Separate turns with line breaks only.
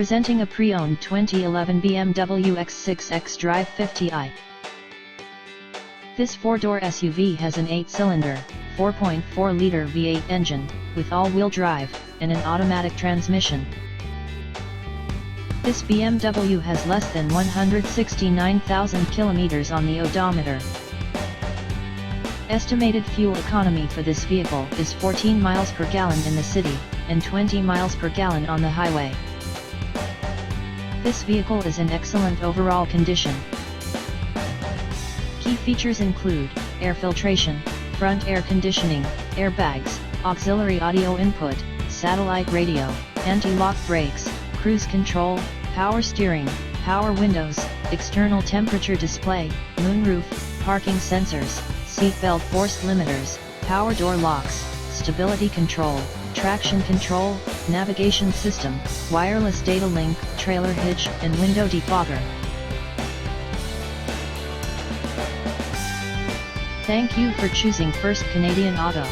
Presenting a pre-owned 2011 BMW X6 xDrive50i. This four-door SUV has an 8-cylinder, 4.4-liter V8 engine, with all-wheel drive, and an automatic transmission. This BMW has less than 169,000 kilometers on the odometer. Estimated fuel economy for this vehicle is 14 miles per gallon in the city, and 20 miles per gallon on the highway. This vehicle is in excellent overall condition. Key features include air filtration, front air conditioning, airbags, auxiliary audio input, satellite radio, anti-lock brakes, cruise control, power steering, power windows, external temperature display, moonroof, parking sensors, seatbelt force limiters, power door locks, stability control, traction control, navigation system, wireless data link, trailer hitch, and window defogger. Thank you for choosing First Canadian Auto.